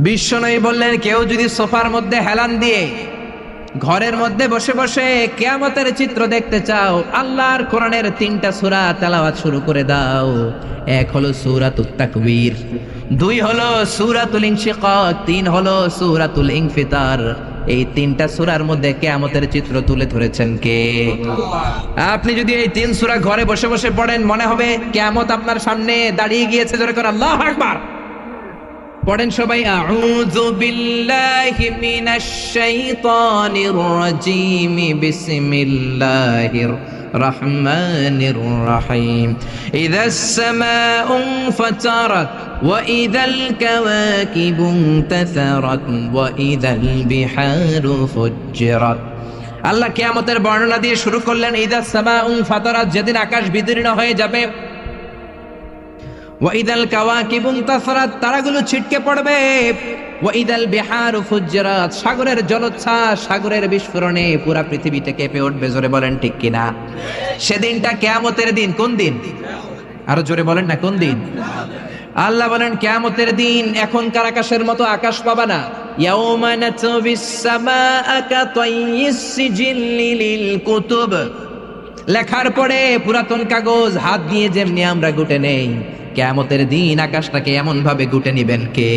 বিশ্বনবী বললেন, কেউ যদি সোফার মধ্যে হেলান দিয়ে ঘরের মধ্যে বসে বসে কিয়ামতের চিত্র দেখতে চাও, আল্লাহর কোরআনের 3টা সূরা তেলাওয়াত শুরু করে দাও। এক হলো সূরাতুত তাকবীর, 2 হলো সূরাতুল ইনশিকাক, 3 হলো সূরাতুল ইনফিতার। এই 3টা সূরার মধ্যে কিয়ামতের চিত্র তুলে ধরেছেন কে? আপনি যদি এই 3 সূরা ঘরে বসে বসে পড়েন, মনে হবে কিয়ামত আপনার সামনে দাঁড়িয়ে গিয়েছে। জোরে করে আল্লাহু আকবার পড়েন সবাই। আউযু বিল্লাহি মিনাশ শাইতানির রাজীম, বিসমিল্লাহির রহমানির রহিম। ইযাস সামাউ ফাতারাত ওয়া ইযাল কাওয়াকিবু ইনতাসারাত ওয়া ইযাল বিহারু ফুজ্জিরাত। আল্লাহ কিয়ামতের বর্ণনা দিয়ে শুরু করলেন, ইযাস সামাউ ফাতারাত, যেদিন আকাশ বিদীর্ণ হয়ে যাবে, ওয়াইদাল কাওয়াকিবু ইনতাসারাত, তারাগুলো ছিটকে পড়বে, ওয়াইদাল বিহারু ফুজ্জিরাত, সাগরের জলোচ্ছ্বাস, সাগরের বিস্ফোরণে পুরো পৃথিবীটা কেঁপে উঠবে। জোরে বলেন ঠিক কিনা? সেদিনটা কিয়ামতের দিন। কোন দিন? আরো জোরে বলেন না, কোন দিন? আল্লাহ বলেন কিয়ামতের দিন এখনকার আকাশের মতো আকাশ পাবা না। ইয়াউমা নাতবিস সামাআ কাতাইয়িস সিজিল্লি লিল কুতুব, লেখার পরে পুরাতন কাগজ হাত দিয়ে যেমনি আমরা গুটে নেই, কিয়ামতের দিন আকাশটাকে এমন ভাবে গুটে নিবেন কে?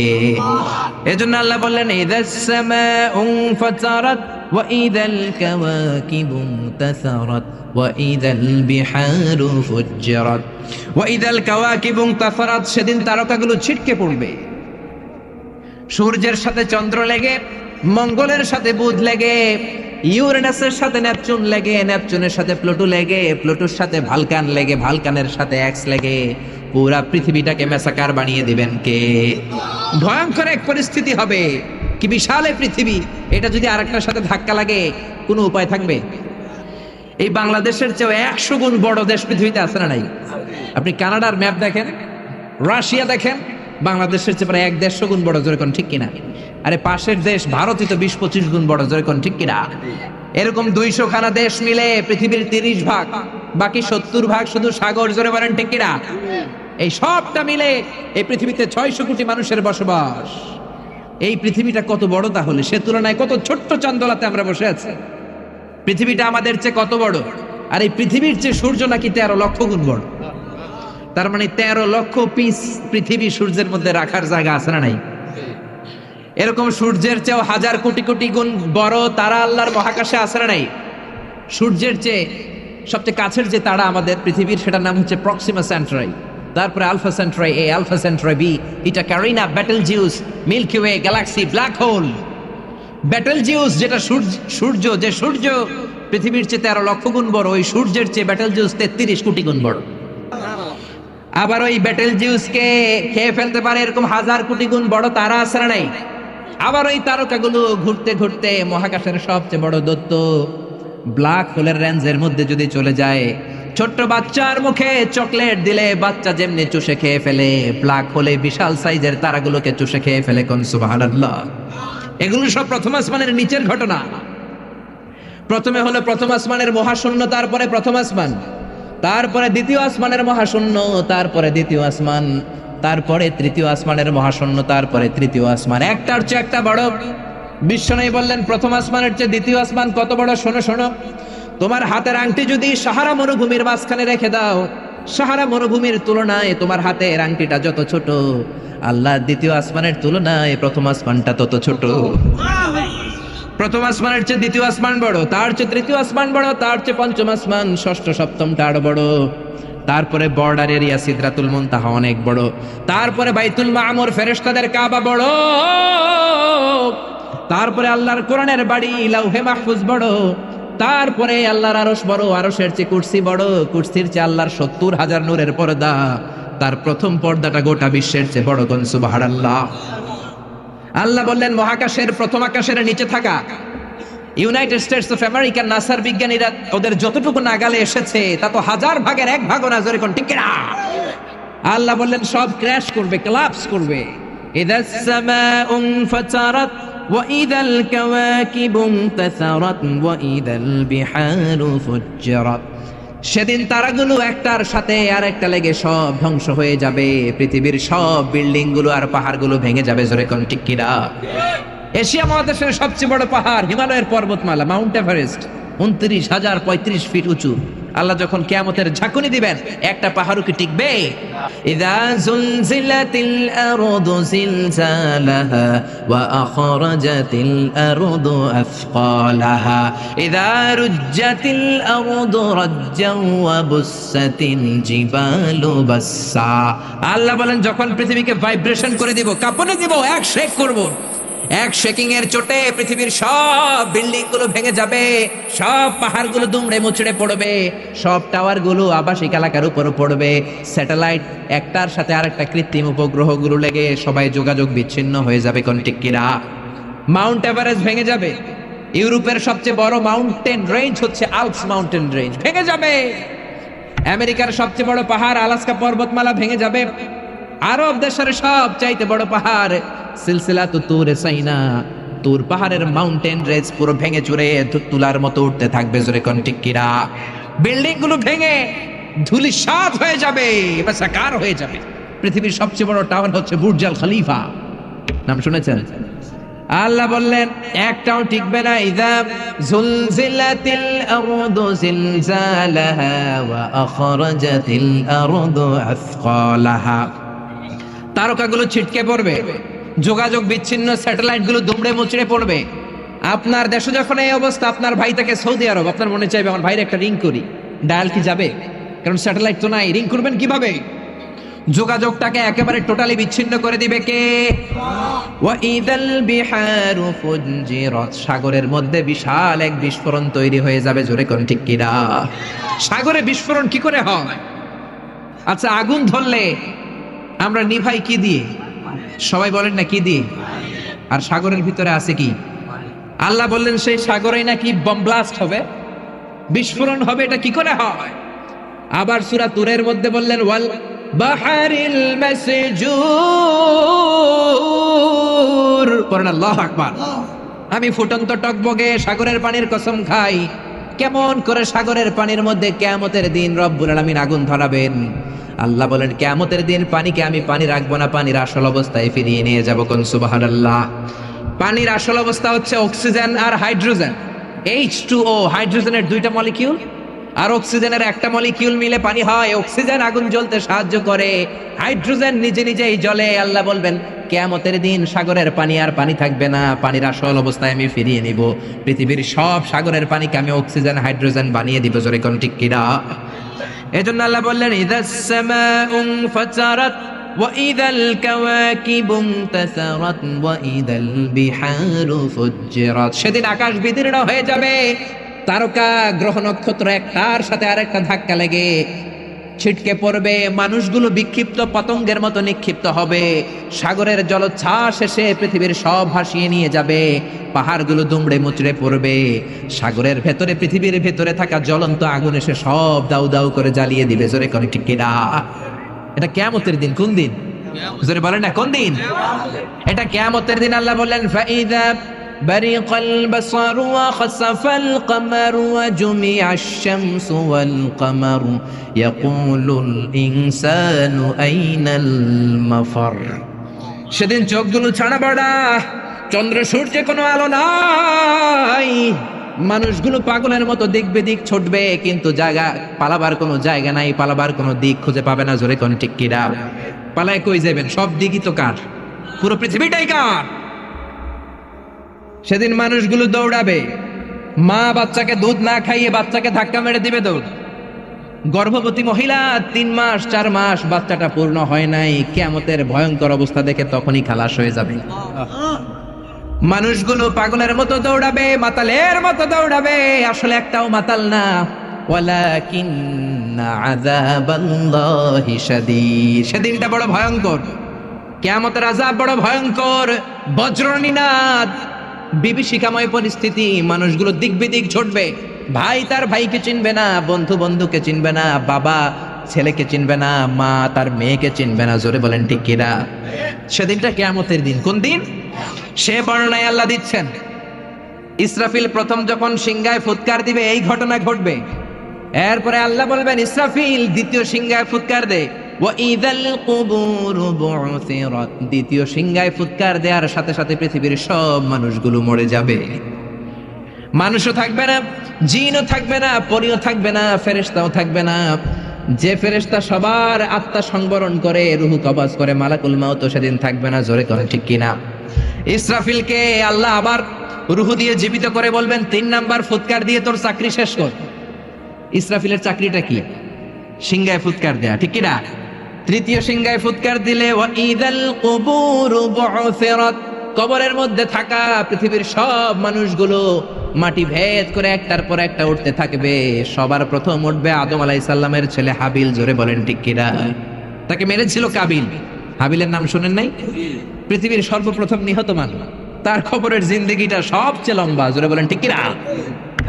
এজন্য আল্লাহ বললেন, ইযাস সামাউ ফাতারাত ওয়া ইযাল কাওয়াকিবু ইনতাসারাত ওয়া ইযাল বিহারু ফুজ্জিরাত ওয়া ইযাল কাওয়াকিবু ইনতাসারাত, সেদিন তারকাগুলো ছিটকে পড়বে। সূর্যের সাথে চন্দ্র লেগে, মঙ্গলের সাথে বুধ লেগে, ইউরেনাসের সাথে নেপচুন লেগে, নেপচুনের সাথে প্লুটো লেগে, প্লুটোর সাথে ভালকান লেগে, ভালকানের সাথে এক্স লেগে পুরা পৃথিবীটাকে মেসাকার বানিয়ে দিবেন কে? ভয়ঙ্কর এক পরিস্থিতি হবে। কি বিশাল এই পৃথিবী! এটা যদি আরেকটার সাথে ধাক্কা লাগে, কোনো উপায় থাকবে? এই বাংলাদেশের চেয়ে 100 গুণ বড় দেশ পৃথিবীতে আছে না নাই? আপনি কানাডার ম্যাপ দেখেন, রাশিয়া দেখেন, বাংলাদেশের চেয়ে প্রায় 1-150 গুণ বড়। জোরে কোন ঠিক কিনা? আরে পাশের দেশ ভারতই তো 20-25 গুণ বড়। জোরে কোন ঠিক কিনা? এরকম 200 খানা দেশ মিলে পৃথিবীর 30 ভাগ, বাকি 70 ভাগ শুধু সাগর। জোরে বলেন ঠিক কিনা? এই সবটা মিলে এই পৃথিবীতে 600 কোটি মানুষের বসবাস। এই পৃথিবীটা কত বড় তাহলে? সে তুলনায় কত ছোট্ট চান্দোলাতে আমরা বসে আছি। পৃথিবীটা আমাদের চেয়ে কত বড়, আর এই পৃথিবীর চেয়ে সূর্য নাকি 13 লক্ষ গুণ বড়। তার মানে 13 লক্ষ পিস পৃথিবী সূর্যের মধ্যে রাখার জায়গা আছে না নাই? এরকম সূর্যের চেয়েও 1000 কোটি কোটি গুণ বড় তারা আল্লাহর মহাকাশে আছে না নাই? সূর্যের চেয়ে সবচেয়ে কাছের যে তারা আমাদের পৃথিবীর, সেটার নাম হচ্ছে প্রক্সিমা সেন্টারি, তারপরে Alpha Centauri A, Alpha Centauri B, এটা Carina, Betelgeuse, Milky Way, galaxy, black hole. Betelgeuse যেটা সূর্য, যে সূর্য পৃথিবীর চেয়ে 13 লক্ষ গুণ বড়, ওই সূর্যের চেয়ে বেটেলজিউস 33 কোটি গুণ বড়। আবার ওই বেটেলজিউসকে খেয়ে ফেলতে পারে এরকম 1000 কোটি গুণ বড় তারা আছে না নাই? আবার ওই তারকাগুলো ঘুরতে ঘুরতে মহাকাশের সবচেয়ে বড় দৈত্য ব্ল্যাক হোলের রেঞ্জের মধ্যে যদি চলে যায়, ছোট্ট বাচ্চার মুখে চকলেট দিলে বাচ্চা যেমনি চুষে খেয়ে ফেলে, ব্ল্যাক হোলে বিশাল সাইজের তারাগুলোকে চুষে খেয়ে ফেলে। কোন সুবহানাল্লাহ! এগুলো সব প্রথম আসমানের নিচের ঘটনা। প্রথমে হলো প্রথম আসমানের মহাশূন্য, তারপরে প্রথম আসমান, তারপরে দ্বিতীয় আসমানের মহাশূন্য, তারপরে দ্বিতীয় আসমান, তারপরে তৃতীয় আসমানের মহাশূন্য, তারপরে তৃতীয় আসমান। একটার চেয়ে একটা বড়। বিশ্বনবী বললেন, প্রথম আসমানের চেয়ে দ্বিতীয় আসমান কত বড়? শোনো শোনো, তোমার হাতের আংটি যদি সাহারা মরুভূমির মাঝখানে রেখে দাও, সাহারা মরুভূমির তুলনায় তোমার হাতের আংটিটা যত ছোট, আল্লাহ দ্বিতীয় আসমানের তুলনায় প্রথম আসমানটা তত ছোট। প্রথম আসমানের চেয়ে দ্বিতীয় আসমান বড়, তার চেয়ে তৃতীয় আসমান বড়, তার চেয়ে পঞ্চম আসমান, ষষ্ঠ সপ্তমটা আরো বড়, তারপরে বর্ডার এরিয়া সিদরাতুল মুনতাহা অনেক বড়, তারপরে বাইতুল মামুর ফেরেশতাদের কাবা বড়, তারপরে আল্লাহর কোরআনের বাড়ি লাউহে মাহফুজ বড়, তারপরে আল্লাহর আরশ বড়, আরশের চেয়ে কুরসি বড়, কুরসির চেয়ে আল্লাহর 70,000 নূরের পর্দা, তার প্রথম পর্দাটা গোটা বিশ্বের চেয়ে বড়। কোন সুবহানাল্লাহ! আল্লাহ বললেন, মহাকাশের প্রথম আকাশের নিচে থাকা ইউনাইটেড স্টেটস অফ আমেরিকার নাসার বিজ্ঞানীরা ওদের যতটুকু নাগালে এসেছে তা তো 1000 ভাগের 1 ভাগও না। জোরে কোন ঠিক কিনা? আল্লাহ বললেন সব ক্র্যাশ করবে, কোলাপস করবে। ইযাস সামাউ ফাতারাত ওয়া ইযাল কাওয়াকিবু ইনতাসারাত ওয়া ইযাল বিহারু ফুজ্জিরাত। সেদিন তারাগুলো একটার সাথে আর একটা লেগে সব ধ্বংস হয়ে যাবে, পৃথিবীর সব বিল্ডিং গুলো আর পাহাড়গুলো ভেঙে যাবে। জোরে কোন ঠিক কিনা? এশিয়া মহাদেশের সবচেয়ে বড় পাহাড় হিমালয়ের পর্বতমালা মাউন্ট এভারেস্ট, 29,035 ফিট উঁচু। আল্লাহ যখন কিয়ামতের ঝাঁকুনি দিবেন, একটা পাহাড়ও কি টিকবে? ইযা যুলজিলাতিল আরদু জিলজালাহা ওয়া আখরাজাতিল আরদু আথকালাহা ইযা রুজ্জাতিল আরদু রাজ্জান ওয়া বুসসাতিল জিবালু বাসসা। আল্লাহ বলেন যখন পৃথিবীকে ভাইব্রেশন করে দিব, কাঁপনে দিব, এক শেক করব, এক শেকিং এর চোটে পৃথিবীর সব বিল্ডিং গুলো ভেঙে যাবে, সব পাহাড় গুলো দুমড়ে মুচড়ে পড়বে, সব টাওয়ার গুলো আবাসিক এলাকার উপর পড়বে, স্যাটেলাইট একটার সাথে আরেকটা কৃত্রিম উপগ্রহ গুলো লেগে সবাই যোগাযোগ বিচ্ছিন্ন হয়ে যাবে। কোন ঠিক কিনা? মাউন্ট এভারেস্ট ভেঙে যাবে। ইউরোপের সবচেয়ে বড় মাউন্টেন রেঞ্জ হচ্ছে আল্পস মাউন্টেন রেঞ্জ, ভেঙে যাবে। আমেরিকার সবচেয়ে বড় পাহাড় আলাস্কা পর্বতমালা ভেঙে যাবে। আরব দেশের সব চাইতে বড় পাহাড় সিলসিলাতু তুরে সাইনা, তুর পাহাড়ের মাউন্টেন রেঞ্জ পুরো ভেঙে চুরে তুলার মতো উঠতে থাকবে। জোরে কোন ঠিক কিনা? বিল্ডিং গুলো ভেঙে ধূলিসাৎ হয়ে যাবে, সাকার হয়ে যাবে। পৃথিবীর সবচেয়ে বড় টাওয়ার হচ্ছে বুর্জ আল খলিফা, নাম শুনেছেন? আল্লাহ বললেন একটাও টিকবে না। ইযা যুলজিলাতিল আরদু জিলজালাহা ওয়া আখরাজাতিল আরদু আথকালাহা, তারকাগুলো ছিটকে পড়বে, যোগাযোগ বিচ্ছিন্ন, স্যাটেলাইট গুলো দুমড়ে মুচড়ে পড়বে। আপনার দেশে যখন এই অবস্থা, আপনার ভাই থেকে সৌদি আরব, আপনার মনে চাইবে আমার ভাইয়ের একটা রিং করি, ডায়াল কি যাবে? কারণ স্যাটেলাইট তো নাই, রিং করবেন কিভাবে? যোগাযোগটাকে একেবারে টোটালি বিচ্ছিন্ন করে দিবে কে? ওয়া ইদাল বিহারু ফুজ্জিরাত, সাগরের মধ্যে বিশাল এক বিস্ফোরণ তৈরি হয়ে যাবে। জোরে কোন ঠিক কিনা? সাগরে বিস্ফোরণ কি করে হয়? আচ্ছা, আগুন ধরলে আমরা নিভাই কি দিয়ে? সবাই বলেন না কি দিয়ে? আর সাগরের ভিতরে আছে কি? আল্লাহ বললেন সেই সাগরে নাকি বম ব্লাস্ট হবে, বিস্ফোরণ হবে। এটা কি করে হয়? আবার সূরা তুরের মধ্যে বললেন ওয়াল বাহারিল মাসজুর, পড়েন আল্লাহু আকবার। আমি ফুটন্ত টকবগে সাগরের পানির কসম খাই, কেমন করে সাগরের পানির মধ্যে কিয়ামতের দিন রব্বুল আলামিন আগুন ধরাবেন। আল্লাহ বলেন কিয়ামতের দিন পানিকে আমি পানি রাখবো না, পানির আসল অবস্থায় ফিরিয়ে নিয়ে যাব। কোন সুবহানাল্লাহ। পানির আসল অবস্থা হচ্ছে অক্সিজেন আর হাইড্রোজেন, H2O, হাইড্রোজেনের দুইটা মলিকিউল আর অক্সিজেনের একটা মলিকিউল মিলে পানি হয়। অক্সিজেন আগুন জ্বলতে সাহায্য করে, হাইড্রোজেন নিজে নিজেই জ্বলে। আল্লাহ বলবেন কিয়ামতের দিন সাগরের পানি আর পানি থাকবে না, পানির আসল অবস্থায় আমি ফিরিয়ে নিব। পৃথিবীর সব সাগরের পানিকে আমি অক্সিজেন হাইড্রোজেন বানিয়ে দিব। জোরে কোন ঠিক কিনা? এজন্য আল্লাহ বললেন ইযাস সামাউ ফাতারাত ওয়া ইযাল কাওয়াকিবু ইনতাসারাত ওয়া ইযাল বিহারু ফুজ্জিরাত, সেদিন আকাশ বিদীর্ণ হয়ে যাবে, তারকা গ্রহ নক্ষত্র একটার সাথে আরেকটা ধাক্কা লেগে ছিটকে পড়বে, মানুষগুলো বিক্ষিপ্ত পতঙ্গের মতো নিক্ষিপ্ত হবে, সাগরের জলোচ্ছ্বাস এসে পৃথিবীর সব ভাসিয়ে নিয়ে যাবে, পাহাড়গুলো দুমড়ে মুচড়ে পড়বে, সাগরের ভেতরে পৃথিবীর ভেতরে থাকা জ্বলন্ত আগুন এসে সব দাউ দাউ করে জ্বালিয়ে দিবে। জোরে কোন ঠিক কিনা? এটা কিয়ামতের দিন। কোন দিন? জোরে বলেন না কোন দিন? এটা কিয়ামতের দিন। আল্লাহ বললেন ফাইদা برق البصر وخسف القمر وجمع الشمس والقمر يقول الإنسان أين المفر, সেদিন চোখগুলো ছানা বড়া, চন্দ্র সূর্যে কোনো আলো নাই, মানুষগুলো পাগলের মতো দিক বেদিক ছুটবে, কিন্তু জায়গা পালাবার কোনো জায়গা নাই, পালাবার কোনো দিক খুঁজে পাবে না। জোরে কোন ঠিক কিনা? পালায় কই যাবেন? সব দিকই তো কার, পুরো পৃথিবীটাই কার। সেদিন মানুষগুলো দৌড়াবে, মা বাচ্চাকে দুধ না খাইয়ে বাচ্চাকে ধাক্কা মেরে দিবে দৌড়। গর্ভবতী মহিলা 3 মাস 4 মাস বাচ্চাটা পূর্ণ হয় নাই, কিয়ামতের ভয়ঙ্কর অবস্থা দেখে তখনই খালাস হয়ে যাবে। মানুষগুলো পাগলের মতো দৌড়াবে, মাতালের মতো দৌড়াবে, আসলে একটাও মাতাল না। ওয়ালাকিন্না আযাবাল্লাহি শাদীদ, সেদিনটা বড় ভয়ঙ্কর, কিয়ামতের আযাব বড় ভয়ঙ্কর। বজ্রনিনাদ, বিভীষিকাময় পরিস্থিতি, মানুষগুলো দিক বিদিক ছুটবে, ভাই তার ভাইকে চিনবে না, বন্ধু বন্ধুকে চিনবে না, বাবা ছেলেকে চিনবে না, মা তার মেয়েকে চিনবে না। জোরে বলেন ঠিক কিনা? সেদিনটা কিয়ামতের দিন। কোন দিন? সে বর্ণনায় আল্লাহ দিচ্ছেন ইসরাফিল প্রথম যখন সিংহায় ফুৎকার দিবে এই ঘটনা ঘটবে। এরপরে আল্লাহ বলবেন ইসরাফিল দ্বিতীয় সিংহায় ফুৎকার দে, ওয়াইদাল কুবুরু বু'থিরাত, দ্বিতীয় সিংহায় ফুৎকার দেওয়ার সাথে সাথে পৃথিবীর সব মানুষগুলো মরে যাবে। মানুষও থাকবে না, জিনও থাকবে না, পরীও থাকবে না, ফেরেশতাও থাকবে না। যে ফেরেশতা সবার আত্মা সংবরণ করে, রূহ কবজ করে, মালাকুল মাউত সেদিন থাকবে না। জোরে করে ঠিক কিনা? ইসরাফিলকে আল্লাহ আবার রূহ দিয়ে জীবিত করে বলবেন 3 নাম্বার ফুৎকার দিয়ে তোর চাকরি শেষ কর। ইসরাফিলের চাকরিটা কি? সিংহায় ফুৎকার দেয়া, ঠিক কিনা? তৃতীয় সিংহায় ফুৎকার দিলে ওয়াইদাল কুবুরু বু'থিরাত, কবরের মধ্যে থাকা পৃথিবীর সব মানুষগুলো মাটি ভেদ করে একটার পর একটা উঠতে থাকবে। সবার প্রথম উঠবে আদম আলাইহিস সালামের ছেলে হাবিল। জোরে বলেন ঠিক কিনা? তাকে মেরেছিল কাবিল। হাবিলের নাম শুনেন নাই? পৃথিবীর সর্বপ্রথম নিহত মানুষ, তার খবরের জিন্দেগিটা সবচেয়ে লম্বা। জোরে বলেন ঠিক কিনা?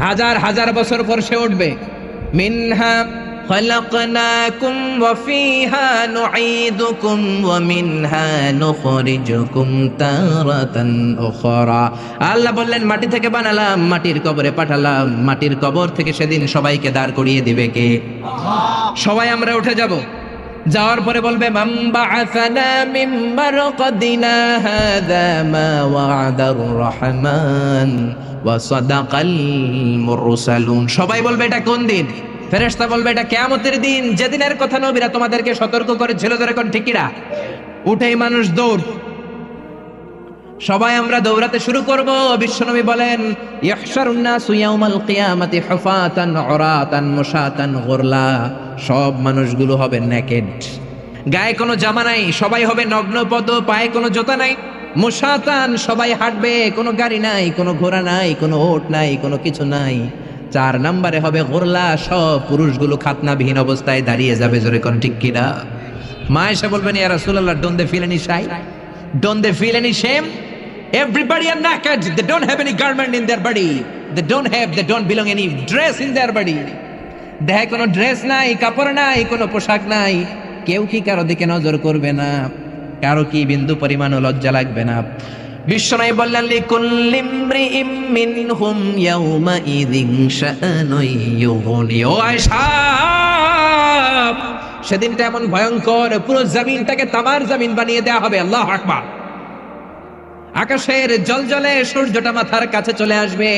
হাজার হাজার বছর পর সে উঠবে। মিনহা خلقناكم وفيها نعيدكم ومنها نخرجكم تارة أخرى। আল্লাহ বললেন মাটি থেকে বানালাম, মাটির কবরে পাঠালাম, মাটির কবর থেকে সেদিন সবাইকে দাঁড় করিয়ে দিবে কে? সবাই আমরা উঠে যাব। যাওয়ার পরে বলবে মান বাআসানা মিন মারকাদিনা হাযা মা ওয়া'দার রহমান ওয়া সাদাকাল মুরসালুন। সবাই বলবে এটা কোন দিন? ফেরেশতা বলবে এটা কিয়ামতের দিন, যেদিনের কথা নবীরা তোমাদেরকে সতর্ক করেছিল। ধরে কোন ঠিক কিনা? উঠেই মানুষ দৌড়, সবাই আমরা দৌড়াতে শুরু করব। বিশ্বনবী বলেন ইহশারুন নাসু ইয়াউমাল কিয়ামাতি হুফাতান উরাতান মুশাতান গুরলা, সব মানুষগুলো হবে নেকেড, গায়ে কোনো জামা নাই, সবাই হবে নগ্ন পদ, পায়ে কোনো জুতা নাই। মুশাতান, সবাই হাঁটবে, কোনো গাড়ি নাই, কোনো ঘোড়া নাই, কোনো ওট নাই, কোনো কিছু নাই। 4 নম্বরে হবে গুরলা, সব পুরুষগুলো খাতনাবিহীন অবস্থায় দাঁড়িয়ে যাবে। জোরে কোন ঠিক কিনা? মা এসে বলবেন ইয়া রাসূলুল্লাহ, don't they feel any shy, don't they feel any shame? Everybody are naked, they don't have any garment in their body, they don't belong any dress in their body. দেহে কোনো ড্রেস নাই, কাপড় নাই, কোনো পোশাক নাই। কেউ কি কারো দিকে নজর করবে না? কারো কি বিন্দু পরিমাণও লজ্জা লাগবে না? বিশ্বনবী বললেন লিকুল্লি ইমরিইম মিনহুম ইয়াউমা ইযিন শাআনুন ইউগনি। ও আয়েশা, সেদিনটা এমন ভয়ঙ্কর, পুরো জমিনটাকে তামার জমিন বানিয়ে দেয়া হবে। আল্লাহু আকবার। আকাশের জলজলে সূর্যটা মাথার কাছে চলে আসবে।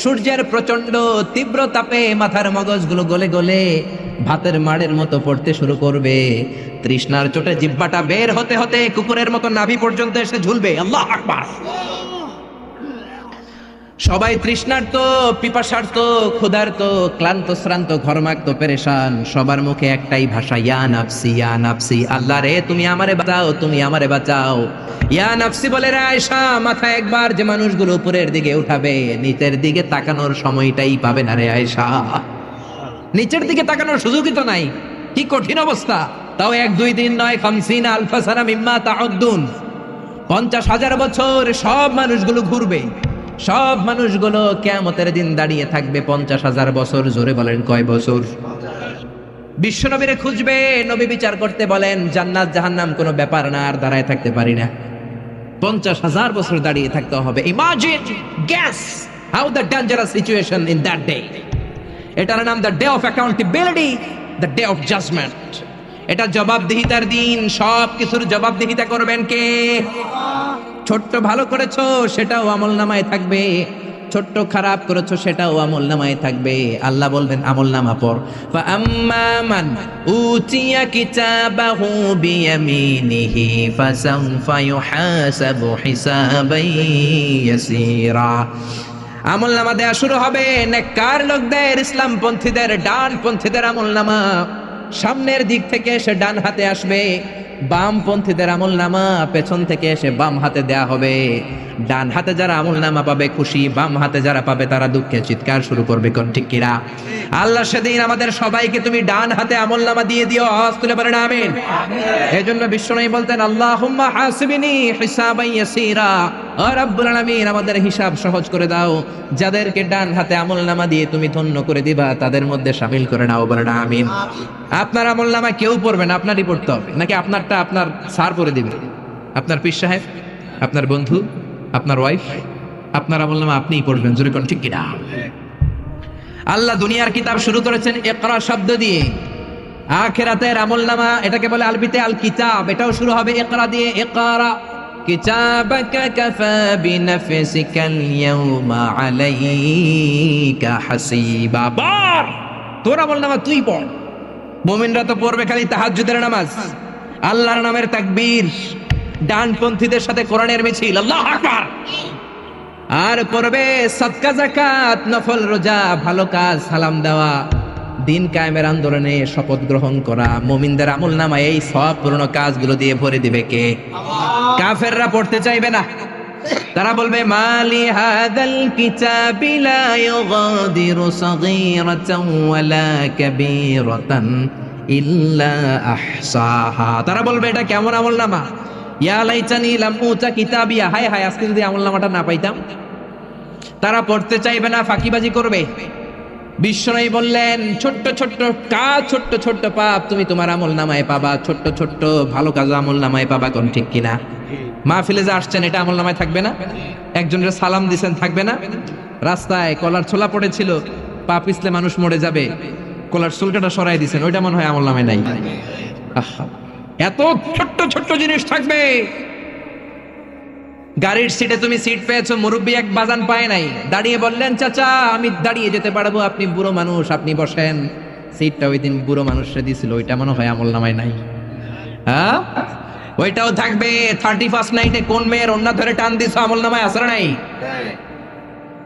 সূর্যের প্রচন্ড তীব্র তাপে মাথার মগজগুলো গলে গলে ভাতের মাড়ের মতো পড়তে শুরু করবে। তৃষ্ণার চোটে জিহ্বাটা বের হতে হতে কুকুরের মতো নাভি পর্যন্ত এসে ঝুলবে। আল্লাহু আকবার। সবাই তৃষ্ণার্ত, পিপাসার্ত, ক্ষুধার্ত, ক্লান্ত, শ্রান্ত, ঘর্মাক্ত, পেরেশান। সবার মুখে একটাই ভাষা, ইয়া নাফসি, ইয়া নাফসি। আল্লাহ রে, তুমি আমারে বাঁচাও, তুমি আমারে বাঁচাও। ইয়া নাফসি বলে রে আয়েশা, মাথা একবার যে মানুষগুলো উপরের দিকে উঠাবে, নিচের দিকে তাকানোর সময়টাই পাবে না রে আয়েশা। নিচের দিকে তাকানোর সুযোগই তো নাই। কি কঠিন অবস্থা! তাও 1 2 3 নয়, 50 আলফা সানা মিম্মা তাউদ্দুন, 50,000 বছর সব মানুষগুলো ঘুরবে। সব মানুষগুলো কিয়ামতের দিন দাঁড়িয়ে থাকবে 50,000 বছর। জোরে বলেন কয় বছর? বিশ্বনবীরে খুঁজবে, নবী বিচার করতে বলেন জান্নাত জাহান্নাম কোনো ব্যাপার না, আর দাঁড়ায় থাকতে পারি না। 50,000 বছর দাঁড়িয়ে থাকতে হবে। Imagine, guess how the dangerous situation in that day. এটার নাম the day of accountability, the day of judgement. এটা জবাবদিহিতার দিন। সব কিছুর জবাবদিহিতা করবেন কে? ছোট্ট ভালো করেছো সেটাও আমলনামায় থাকবে, ছোট্ট খারাপ করেছো সেটাও আমলনামায় থাকবে। আল্লাহ বলবেন আমলনামা পড়। ফাআম্মা মান উতিয়া কিতাবাহু বিয়ামিনিহি ফাসাউফা ইউহাসাবু হিসাবান ইয়াসীরা। আমলনামা দেয়া শুরু হবে। নেককার লোকদের, ইসলামপন্থীদের, ডানপন্থীদের আমলনামা সামনের দিক থেকে এসে ডান হাতে আসবে। বামপন্থীদের আমলনামা পেছন থেকে এসে বাম হাতে দেয়া হবে। ডান হাতে যারা আমলনামা পাবে খুশি, বাম হাতে যারা পাবে তারা দুঃখে চিৎকার শুরু করবে। কোন ঠিক কিনা? আল্লাহ সেদিন আমাদের সবাইকে তুমি ডান হাতে আমলনামা দিয়ে দিও। আওয়াজ তুলে বলেন আমিন। এজন্য বিশ্বনবী বলতেন আল্লাহুম্মা হাসিবনি হিসাবান ইয়াসীরা। ও রব্বুল আলামিন, আমাদের হিসাব সহজ করে দাও। যাদেরকে ডান হাতে আমলনামা দিয়ে তুমি ধন্য করে দিবা তাদের মধ্যে শামিল করে নাও। বলেন আমিন। আপনার আমলনামা কেউ পড়বে না, আপনারই পড়তে হবে। নাকি আপনারটা আপনার স্যার পড়ে দিবে? আপনার পীর সাহেব, আপনার বন্ধু, আপনার ওয়াইফ, আপনার আমলনামা আপনিই পড়বেন। জোরে কোন ঠিক কিনা? আল্লাহ দুনিয়ার কিতাব শুরু করেছেন ইকরা শব্দ দিয়ে, আখিরাতের আমলনামা এটাকে বলে আরবিতে আল কিতাব, এটাও শুরু হবে ইকরা দিয়ে। ইকরা কিতাবাকা কাফা বিনাফসিকাল ইয়াউমা আলাইকা হাসিবা। পড়, তোর আমলনামা তুই পড়। মুমিনরা তো পড়বে খালি তাহাজ্জুদের নামাজ, আল্লাহর নামের তাকবীর, ডানপন্থীদের সাথে কোরআনের মিছিল, আল্লাহু আকবার। আর পড়বে সাদকা যাকাত, নফল রোজা, ভালো কাজ, সালাম দেওয়া, দিন কায়েমের আন্দোলনে শপথ গ্রহণ করা। মুমিনদের আমলনামায় এই সবপূর্ণ কাজগুলো দিয়ে ভরে দিবে কে? আল্লাহ। কাফেররা পড়তে চাইবে না, তারা বলবে মালি হাদাল কিতাবি লা ইউগাদিরু সাগীরাতান ওয়ালা কাবীরাতান ইল্লা আহসাহা। তারা বলবে এটা কেমন আমলনামা? ইয়া লাইতানি লাম উতা কিতাবিয়া, হায় হায় আজকে যদি আমলনামাটা না পাইতাম। তারা পড়তে চাইবে না, ফাঁকিবাজি করবে। বিশ্বনবী বললেন ছোট্ট ছোট্ট কাজ, ছোট্ট ছোট্ট পাপ তুমি তোমার আমলনামায় পাবা, ছোট্ট ছোট্ট ভালো কাজ আমলনামায় পাবা। কোন ঠিক কিনা? মাহফিলে যে আসছেন এটা আমলনামায় থাকবে না? একজনের সালাম দিবেন থাকবে না? রাস্তায় কলার ছোলা পড়েছিল, পা পিছলে মানুষ মরে যাবে, কলার চুলকাটা সরাই দিবেন, ওইটা মনে হয় আমলনামায় নাই। আহা, এত ছোট্ট ছোট্ট জিনিস থাকবে। গাড়ির সিটে তুমি সিট পেয়েছো, মুরব্বী এক বাজান পায় নাই, দাঁড়িয়ে বললেন চাচা আমি দাঁড়িয়ে যেতে পারবো, আপনি বুড়ো মানুষ আপনি বসেন। সিটটা ওই দিন বুড়ো মানুষরা দিছিল, ওইটা মনে হয় আমলনামায় নাই। হ্যাঁ, ওইটাও থাকবে। 31st নাইটে কোন মেয়ের ওন্না ধরে টান দিছো, আমলনামায় আছে না নাই?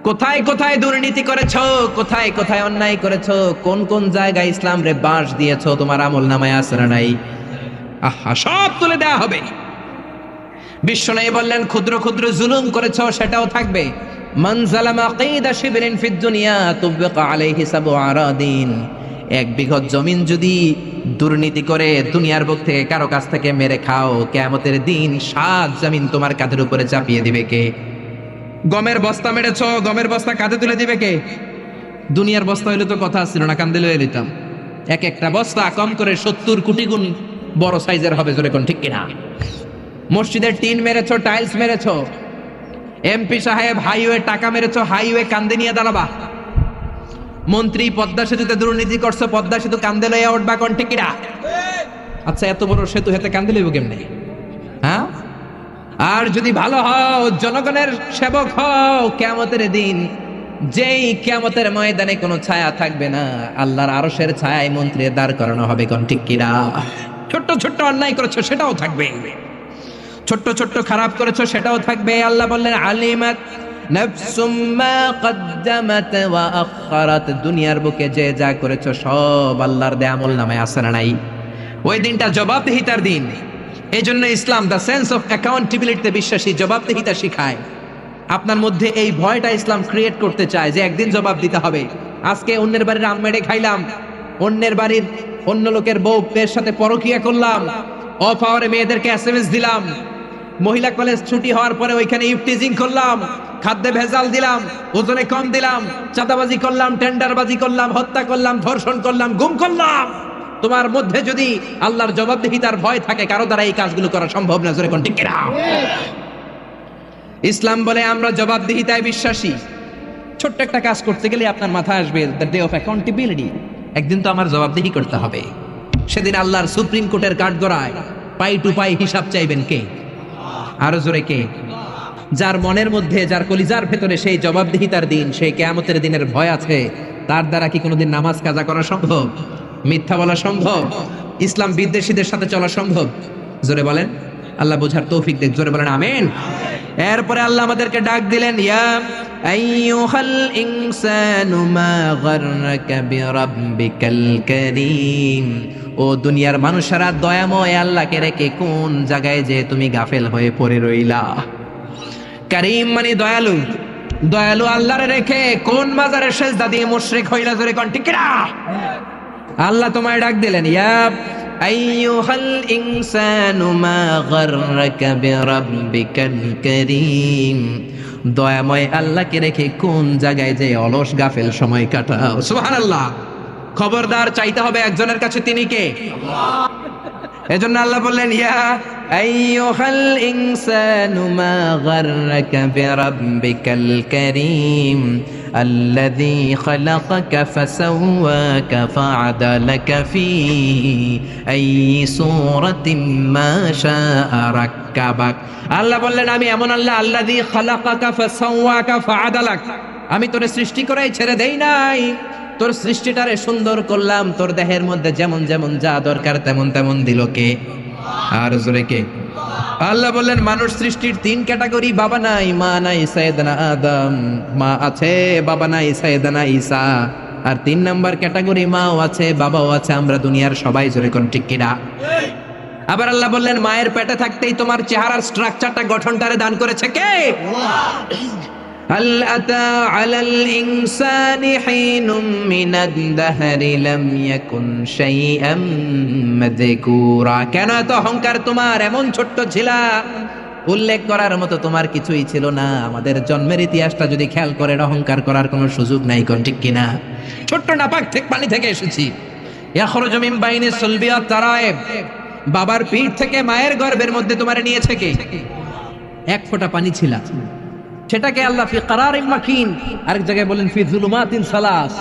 কোথায় কোথায় দুর্নীতি করেছো, কোথায় কোথায় অন্যায় করেছো, কোন কোন জায়গায় ইসলাম রে বাঁশ দিয়েছো, তোমার আমলনামায় আছে না নাই? আহা, সব তুলে দেওয়া হবে। বিশ্বনবী বললেন ক্ষুদ্র ক্ষুদ্র জুলুম করেছো, সেটাও থাকবে। মান যালামা কাইদা শিবরিন ফিদ দুনিয়া তুবকা আলাইহি সাবু আরাদিন। এক বিঘত জমিন যদি দুর্নীতি করে দুনিয়ার বুক থেকে কারো কাছ থেকে মেরে খাও, কিয়ামতের দিন 7 জমিন তোমার কাঁধের উপরে চাপিয়ে দিবে কে? গমের বস্তা মেরেছো, গমের বস্তা কাঁধে তুলে দিবে কে? দুনিয়ার বস্তা হইলে তো কথা ছিল না, কান্দে লয়ে নিতাম। এক একটা বস্তা কম করে 70 কোটি গুণ বড় সাইজের হবে, জোরে কোন ঠিক কিনা? মসজিদের টিন মেরেছো, টাইলস মেরেছো, এমপি সাহেব হাইওয়ে টাকা মেরেছো, হাইওয়ে কান্দে নিয়ে দাঁড়াবা। মন্ত্রী পদ্মা সেতুতে দুর্নীতি করছো, পদ্মা সেতু কান্দে লইয়া উঠবা, কোন ঠিক কিনা? আচ্ছা, এত বড় সেতু হেতে কান্দে লইব কেমনে? হ্যাঁ, আর যদি ভালো হও, জনগণের সেবক হও, কিয়ামতের দিন যেই কিয়ামতের ময়দানে কোনো ছায়া থাকবে না, আল্লাহর আরশের ছায়ায় মন্ত্রীর দাঁড় করানো হবে, কোন ঠিক কিনা? ছোট্ট ছোট্ট অন্যায় করেছো, সেটাও থাকবে। ছোট্ট ছোট্ট খারাপ করেছো, সেটাও থাকবে। আল্লাহ বললেন আলিমাত নাফসুম মা কদ্দামাত ওয়া আখখারাত। দুনিয়ার বুকে যে যা করেছো সব আল্লাহর দেয়া আমলনামায় আছে না নাই? ওই দিনটা জবাবদিহিতার দিন। এইজন্য ইসলাম দ্য সেন্স অফ অ্যাকাউন্টেবিলিটিতে বিশ্বাসী, জবাবদিহিতা শিখায়। আপনার মধ্যে এই ভয়টা ইসলাম ক্রিয়েট করতে চায় যে একদিন জবাব দিতে হবে। আজকে অন্যের বাড়ির আম মেরে খাইলাম, অন্যের বাড়ির অন্য লোকের বউয়ের সাথে পরকিয়া করলাম, অফ আওয়ারে মেয়েদেরকে এসএমএস দিলাম, মহিলা কলেজ ছুটি হওয়ার পরে ওইখানে ইফটিজিং করলাম, খাদ্যে ভেজাল দিলাম, ওজনে কম দিলাম, চাঁদাবাজি করলাম, টেন্ডারবাজি করলাম, হত্যা করলাম, ধর্ষণ করলাম, গুম করলাম। তোমার মধ্যে যদি আল্লাহর জবাবদিহিতার ভয় থাকে, কারো দ্বারা এই কাজগুলো করা সম্ভব না, জোরে কোন ঠিক কিনা? ইসলাম বলে আমরা জবাবদিহিতায় বিশ্বাসী। ছোট্ট একটা কাজ করতে গেলে আপনার মাথায় আসবে দ্য ডে অফ অ্যাকাউন্টেবিলিটি। একদিন তো আমার জবাবদিহি করতে হবে। সেদিন আল্লাহর সুপ্রিম কোর্টের কাঠগড়ায় পাই টু পাই হিসাব চাইবেন কে? আরো জোরে কে? যার মনের মধ্যে, যার কলিজার ভেতরে সেই জবাবদিহিতার দিন, সেই কিয়ামতের দিনের ভয় আছে, তার দ্বারা কি কোনোদিন নামাজ কাজা করা সম্ভব? মিথ্যা বলা সম্ভব? ইসলাম বিদ্বেষীদের সাথে চলা সম্ভব? জোরে বলেন। আল্লাহ বোঝার তৌফিক দেখ, জোরে বলেন আমিন। এরপরে আল্লাহ আমাদেরকে ডাক দিলেন, ইয়া আইয়ুহাল ইনসানু মা গাররাকা বিরাব্বিকাল কারীম। ও দুনিয়ার মানুষেরা, দয়াময় আল্লাহকে রেখে কোন জায়গায় যে তুমি গাফেল হয়ে পড়ে রইলা। কারীম মানে দয়ালু, দয়ালু আল্লাহরে রেখে কোন মাজারে সেজদা দিয়ে মুশরিক হইলা, জোরে কোন ঠিক কিনা? আল্লাহ তোমায় ডাক দিলেন, ইয়া আইয়ুহাল ইনসানু মা গাররাকা বিরাব্বিকাল কারীম। দয়াময় আল্লাহকে রেখে কোন জায়গায় যে অলস গাফেল সময় কাটাও। সুবহানাল্লাহ। খবরদার, চাইতে হবে একজনের কাছে, তিনি কে? আল্লাহ। এজন্য আল্লাহ বললেন, ইয়া আইয়ুহাল ইনসানু মা গাররাকা বিরাব্বিকাল কারীম আল্লাযী খালাকাকা ফাসাওয়াকা ফাআদালাকা ফী আইয়ি সূরাতিন মা শাআ রাক্কাবাক। আল্লাহ বললেন আমি এমন আল্লাহ, আল্লাযী খালাকাকা ফাসাওয়াকা ফাআদালাক, আমি তোরে সৃষ্টি করেই ছেড়ে দেই নাই, তোর সৃষ্টিটারে সুন্দর করলাম, তোর দেহের মধ্যে যেমন যেমন যা দরকার তেমন তেমন দিল কে? আর জোরে কে? আল্লাহ বললেন মানুষ সৃষ্টির তিন ক্যাটাগরি, বাবা নাই, মা নাই, সাইয়েদনা আদম, মা আছে বাবা নাই, সাইয়েদনা ঈসা, আর তিন নাম্বার ক্যাটাগরি মাও আছে বাবাও আছে, আমরা দুনিয়ার সবাই। জোরে কোন ঠিক কিনা? আবার আল্লাহ বললেন মায়ের পেটে থাকতেই তোমার চেহারার স্ট্রাকচারটা, গঠনটারে দান করেছে কে? هل أتى على الإنسان حين من الدهر لم يكن شيئا مذكورا। কেন এত অহংকার তোমার? এমন ছোট্ট ছিলা, উল্লেখ করার মতো তোমার কিছুই ছিল না। আমাদের জন্মের ইতিহাসটা যদি খেয়াল করেন, অহংকার করার কোনো সুযোগ নাই, কোন ঠিক কিনা? ছোট্ট নাপাক থেকে পানি থেকে এসেছি। ইয়াখরুজু মিন বাইনি সুলবি ওয়াত তারায়েব, বাবার পিঠ থেকে মায়ের গর্ভের মধ্যে তোমারে নিয়েছে কে? এক ফোঁটা পানি ছিলা, সেটাকে আল্লাহ ফি কারারিন মাকিন, আরেক জায়গায় বলেন ফি যুলুমাতিন সালাস,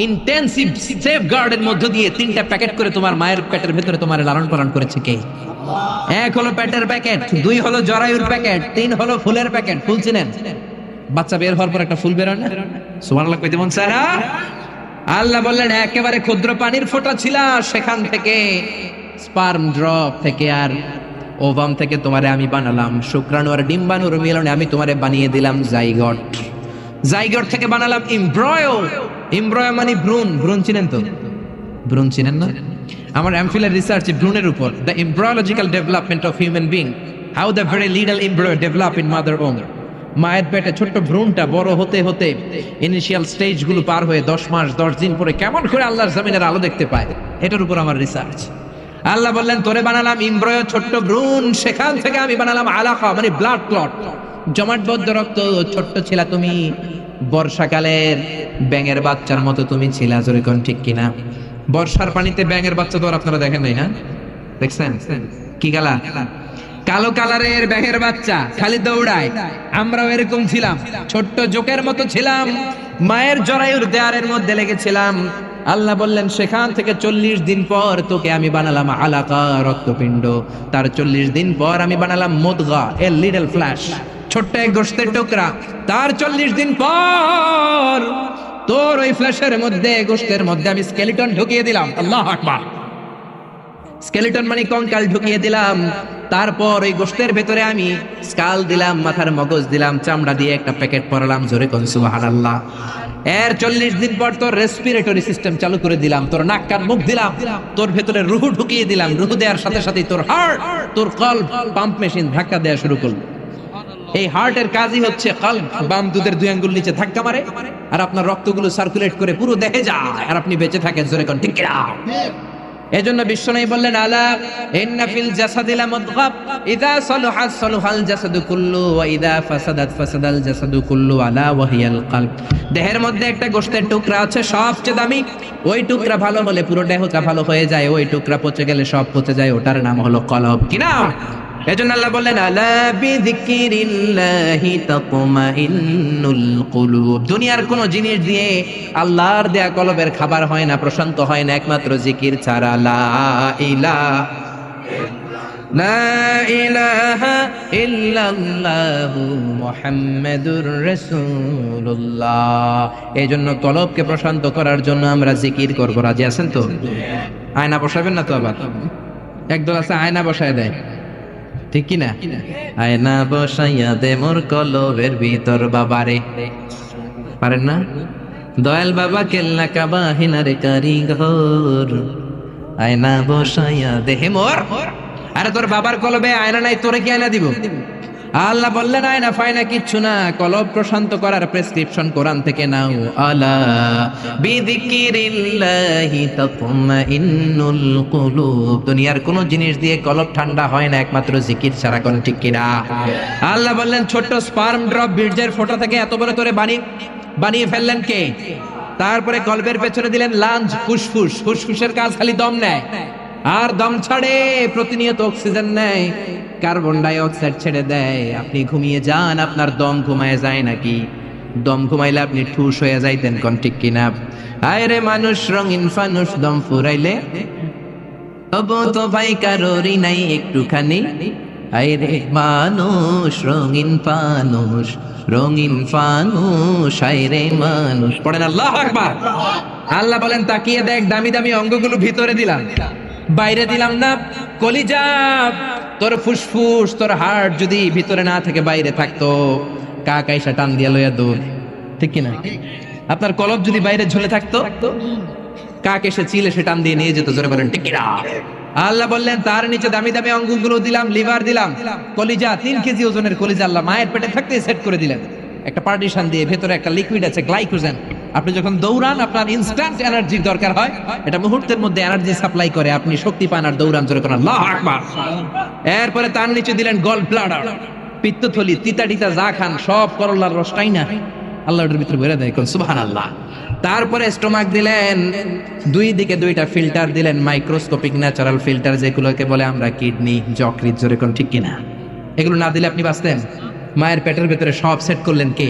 ইন্টেনসিভ সেফগার্ডের মধ্য দিয়ে তিনটা প্যাকেট করে তোমার মায়ের পেটের ভিতরে তোমার লালন পালন করেছে কে? এক হলো পেটের প্যাকেট, দুই হলো জরায়ুর প্যাকেট, তিন হলো ফুলের প্যাকেট। ফুল চিনেন? বাচ্চা বের হওয়ার পর একটা ফুল বের হয় না? সুবহানাল্লাহ কইতে মন চায় না? আল্লাহ বললেন একেবারে ক্ষুদ্র পানির ফোঁটা ছিল, সেখান থেকে স্পার্ম ড্রপ থেকে আর ওভাম থেকে তোমারে আমি বানালাম, শুক্রাণু আর ডিম্বাণুর মিলনে আমি তোমারে বানিয়ে দিলাম জাইগট, জাইগট থেকে বানালাম এমব্রয়ো, এমব্রয়ো মানে ভ্রূণ। ভ্রূণ চিনেন তো? ভ্রূণ চিনেন না? আমার এমফিলের রিসার্চ ভ্রূণের উপর, the embryological development of human being, how the very little embryo develop in mother womb. মায়ের পেটে ছোট্ট ভ্রূণটা বড় হতে হতে ইনিশিয়াল স্টেজ গুলো পার হয়ে 10 মাস 10 দিন পরে কেমন করে আল্লাহর জমিনের আলো দেখতে পায়, এটার উপর আমার রিসার্চ। আল্লাহ বললেন তোরে বানালাম এমব্রয়ো, ছোট্ট ভ্রূণ, সেখান থেকে আমি বানালাম আলাকা মানে ব্লাড ক্লট, জমাটবদ্ধ রক্ত। ছোট্ট ছিলা তুমি, বর্ষাকালের ব্যাঙের বাচ্চার মতো তুমি ছিলা। জোরে কোন ঠিক কিনা? বর্ষার পানিতে ব্যাঙের বাচ্চা তো আর আপনারা দেখেন নাই না? দেখছেন কি কালার? কালো কালারের ব্যাঙের বাচ্চা, খালি দৌড়ায়। আমরাও এরকম ছিলাম, ছোট্ট জোকের মতো ছিলাম, মায়ের জরায়ুর দেয়ারের মধ্যে লেগেছিলাম। আল্লাহ বললেন সেখান থেকে 40 দিন পর তোকে আমি বানালাম আলাকা, রক্তপিণ্ড। তার 40 দিন পর আমি বানালাম মুদগা, এ লিটল ফ্ল্যাশ, ছোট্ট এক গোশতের টুকরা। তার 40 দিন পর তোর ওই ফ্ল্যাশের মধ্যে, গোশতের মধ্যে আমি স্কেলিটন ঢুকিয়ে দিলাম। আল্লাহু আকবার! স্কেলিটন মানে কঙ্কাল ঢুকিয়ে দিলাম। তারপর ওই গোশতের ভেতরে আমি স্কাল দিলাম, মাথার মগজ দিলাম, চামড়া দিয়ে একটা প্যাকেট পরালাম। জোরে কোন সুবহানাল্লাহ! এর 40 দিন পর তোর রেসপিরেটরি সিস্টেম চালু করে দিলাম, তোর নাক কান মুখ দিলাম, তোর ভেতরে রুহ ঢুকিয়ে দিলাম। রুহ দেওয়ার সাথে সাথে তোর হার্ট, তোর কলব পাম্প মেশিন ধাক্কা দেওয়া শুরু করলো। এই হার্টের কাজই হচ্ছে কলব, বাম দুধের 2 আঙ্গুল নিচে ধাক্কা মারে আর আপনার রক্তগুলো সার্কুলেট করে পুরো দেহে যায়, আর আপনি বেঁচে থাকেন। জোরে কোন ঠিক কিনা? এজন্য বিশ্বনবী বললেন আলা ইন্না ফিল জাসাদি লামুদগা ইযা সালাহা সালাহাল জাসাদু কুল্লু ওয়া ইযা ফাসাদাত ফাসাদাল জাসাদু কুল্লু আলা ওয়া হিয়াল কলব। দেহের মধ্যে একটা গোশতের টুকরা আছে সবচেয়ে দামি, ওই টুকরা ভালো হলে পুরো দেহটা ভালো হয়ে যায়, ওই টুকরা পচে গেলে সব পচে যায়, ওটার নাম হলো কলব। কি নাম? এজন্য আল্লাহ বললেন আলা বিযিকিরিল্লাহি তাতমাইন্নুল কুলুব। দুনিয়ার কোন জিনিস দিয়ে আল্লাহর দেয়া কলবের খাবার হয় না, প্রশান্ত হয় না, একমাত্র জিকির ছাড়া। লা ইলাহা ইল্লাল্লাহু মুহাম্মাদুর রাসূলুল্লাহ। এইজন্য কলবকে প্রশান্ত করার জন্য আমরা জিকির করব। রাজি আছেন তো? আয়না বসাবেন না তো? আবার একদল আছে আয়না বসায় দেয়, ঠিক কিনা? আয়না বসাইয়া দে মোর কলবের ভিতর বাবারে, পারেন না? দয়াল বাবা কেল্লা কাবা হিনারে কারিগর, আয়না বসাইয়া দে মোর। আরে তোর বাবার কলবে আয়না নাই, তোরে কি আয়না দিব? আল্লাহ বললেন আয়না ফায়না কিচ্ছু না, কলব প্রশান্ত করার প্রেসক্রিপশন কোরআন থেকে নাও। আলা বিযিকিরিল্লাহি তাতমাইন্নুল কুলুব। দুনিয়ার কোন জিনিস দিয়ে কলব ঠান্ডা হয় না, একমাত্র জিকির ছাড়া। কোন ঠিক কিনা? আল্লাহ বললেন ছোট্ট স্পার্ম ড্রপ বীর্যের ফোঁটা থেকে এত বড় করে বানিয়ে ফেললেন কে? তারপরে কলবের পেছনে দিলেন লাঞ্জ, ফুসফুস। ফুসফুসের কাজ খালি দম নেয়, আর দম ছাড়ে, প্রতিনিয়ত অক্সিজেন নেয়, কার্বন ডাই অক্সাইড ছেড়ে দেয়। আপনি ঘুমিয়ে যান, আপনার দম ঘুমায় যায় নাকি? দম ঘুমাইলে আপনি ঠুস হয়ে যাইতেন, কোন ঠিক কিনা? আয় রে মানুষ রঙিন ফানুষ, দম ফুরাইলে তবু তো ভাই কারোরই নাই একটুখানি। আয় রে মানুষ রঙিন ফানুষ, রঙিন ফানুষ, আয় রে মানুষ। পড়েন আল্লাহু আকবার। আল্লাহ বলেন তাকিয়ে দেখ, দামি দামি অঙ্গগুলো ভিতরে দিলাম, বাইরে দিলাম না। কলিজা, তোর ফুসফুস, তোর হার্ট যদি ভিতরে না থেকে বাইরে থাকতো, কাক আইসা টান দিয়া লইয়া দূর, ঠিক কিনা? আপনার কলব যদি বাইরে ঝুলে থাকতো, কাক এসে চিল এসে টান দিয়ে নিয়ে যেত। জোরে বলেন ঠিক কিনা? আল্লাহ বললেন তার নিচে দামি দামি অঙ্গগুলো দিলাম, লিভার দিলাম, কলিজা 3 কেজি ওজনের কলিজা আল্লাহ মায়ের পেটে থাকতে সেট করে দিলেন। একটা পার্টিশন দিয়ে ভেতরে একটা লিকুইড আছে, গ্লাইকোজেন। আপনি যখন দৌড়ান আপনার ইনস্ট্যান্ট এনার্জির দরকার হয়, এটা মুহূর্তের মধ্যে এনার্জি সাপ্লাই করে, আপনি শক্তি পান আর দৌড়ান। জোরে করেন আল্লাহু আকবার। এরপরে তার নিচে দিলেন গল ব্লাডার, পিত্তথলি, তিতা টিতা যা খান সব করলার রসটাই না আল্লাহ ওটার ভিতরে ভরে দেয়, কোন সুবহানাল্লাহ। তারপরে স্টোমাক দিলেন, 2 দিকে 2টা ফিল্টার দিলেন, মাইক্রোস্কোপিক ন্যাচারাল ফিল্টার, যেগুলোকে বলে আমরা কিডনি, যকৃৎ। জোরে কোন ঠিক কিনা? এগুলো না দিলে আপনি বাঁচতেন? মায়ের পেটের ভেতরে সব সেট করলেন কে?